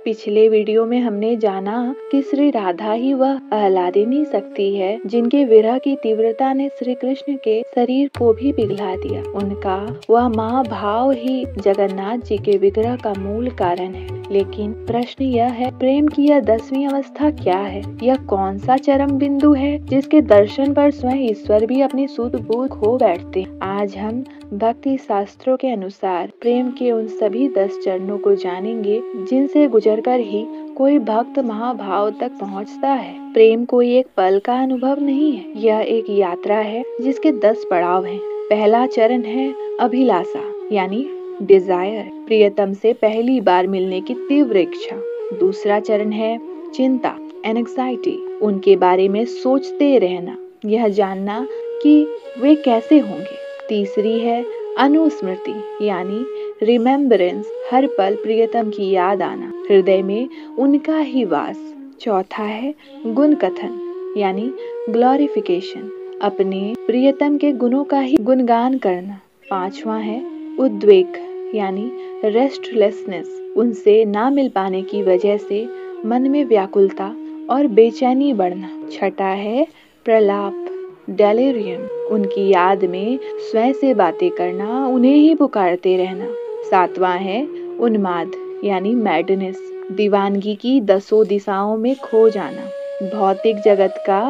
पिछले वीडियो में हमने जाना कि श्री राधा ही वह आह्लादिनी शक्ति है जिनके विरह की तीव्रता ने श्री कृष्ण के शरीर को भी पिघला दिया। उनका वह महाभाव ही जगन्नाथ जी के विग्रह का मूल कारण है। लेकिन प्रश्न यह है, प्रेम की यह 10वीं अवस्था क्या है? यह कौन सा चरम बिंदु है जिसके दर्शन पर स्वयं ईश्वर भी अपनी सुध बुध खो बैठते? आज हम भक्ति शास्त्रों के अनुसार प्रेम के उन सभी 10 चरणों को जानेंगे जिनसे गुजरकर ही कोई भक्त महाभाव तक पहुंचता है। प्रेम कोई एक पल का अनुभव नहीं है, यह एक यात्रा है जिसके 10 पड़ाव हैं। पहला चरण है अभिलाषा यानी डिजायर, प्रियतम से पहली बार मिलने की तीव्र इच्छा। दूसरा चरण है चिंता एंग्जाइटी, उनके बारे में सोचते रहना, यह जानना कि वे कैसे होंगे। तीसरी है अनुस्मृति यानी रिमेम्बरेंस, हर पल प्रियतम की याद आना, हृदय में उनका ही वास। चौथा है गुण कथन यानी ग्लोरिफिकेशन, अपने प्रियतम के गुणों का ही गुणगान करना। पांचवा है उद्वेग यानी रेस्टलेसनेस, उनसे ना मिल पाने की वजह से मन में व्याकुलता और बेचैनी बढ़ना। छठा है प्रलाप डेलिरियम, उनकी याद में स्वयं से बातें करना, उन्हें ही पुकारते रहना। सातवां है उन्माद यानी मैडनेस, दीवानगी की 10 दिशाओं में खो जाना, भौतिक जगत का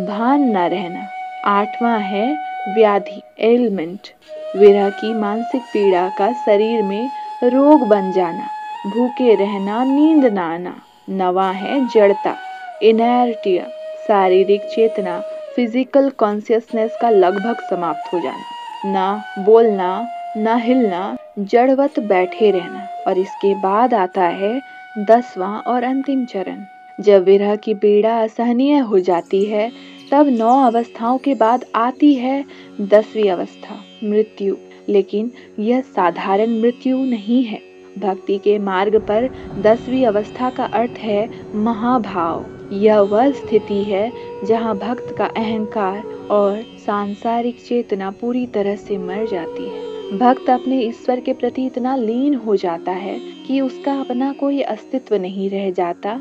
भान न रहना। आठवां है व्याधि एलिमेंट, विरह की मानसिक पीड़ा का शरीर में रोग बन जाना, भूखे रहना, नींद न आना। नवा है जड़ता इनर्टिया, शारीरिक चेतना फिजिकल कॉन्शियसनेस का लगभग समाप्त हो जाना, ना बोलना ना हिलना, जड़वत बैठे रहना। और इसके बाद आता है 10वां और अंतिम चरण। जब विरह की पीड़ा असहनीय हो जाती है तब 9 अवस्थाओं के बाद आती है 10वीं अवस्था मृत्यु। लेकिन यह साधारण मृत्यु नहीं है। भक्ति के मार्ग पर 10वीं अवस्था का अर्थ है महाभाव। यह वह स्थिति है जहाँ भक्त का अहंकार और सांसारिक चेतना पूरी तरह से मर जाती है। भक्त अपने ईश्वर के प्रति इतना लीन हो जाता है कि उसका अपना कोई अस्तित्व नहीं रह जाता।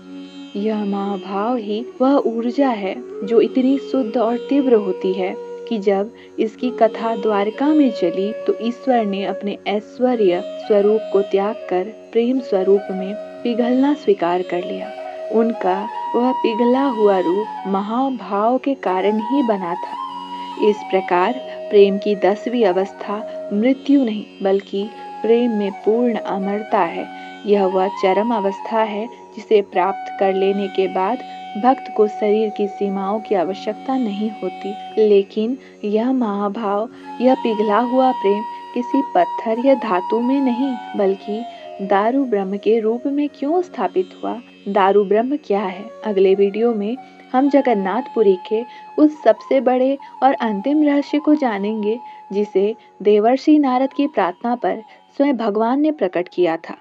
यह महाभाव ही वह ऊर्जा है जो इतनी शुद्ध और तीव्र होती है कि जब इसकी कथा द्वारका में चली तो ईश्वर ने अपने ऐश्वर्य स्वरूप को त्याग कर प्रेम स्वरूप में पिघलना स्वीकार कर लिया। उनका वह पिघला हुआ रूप महाभाव के कारण ही बना था। इस प्रकार प्रेम की 10वीं अवस्था मृत्यु नहीं बल्कि प्रेम में पूर्ण अमरता है। यह वह चरम अवस्था है जिसे प्राप्त कर लेने के बाद भक्त को शरीर की सीमाओं की आवश्यकता नहीं होती। लेकिन यह महाभाव, यह पिघला हुआ प्रेम किसी पत्थर या धातु में नहीं बल्कि दारु ब्रह्म के रूप में क्यों स्थापित हुआ? दारु ब्रह्म क्या है? अगले वीडियो में हम जगन्नाथपुरी के उस सबसे बड़े और अंतिम रहस्य को जानेंगे जिसे देवर्षि नारद की प्रार्थना पर स्वयं भगवान ने प्रकट किया था।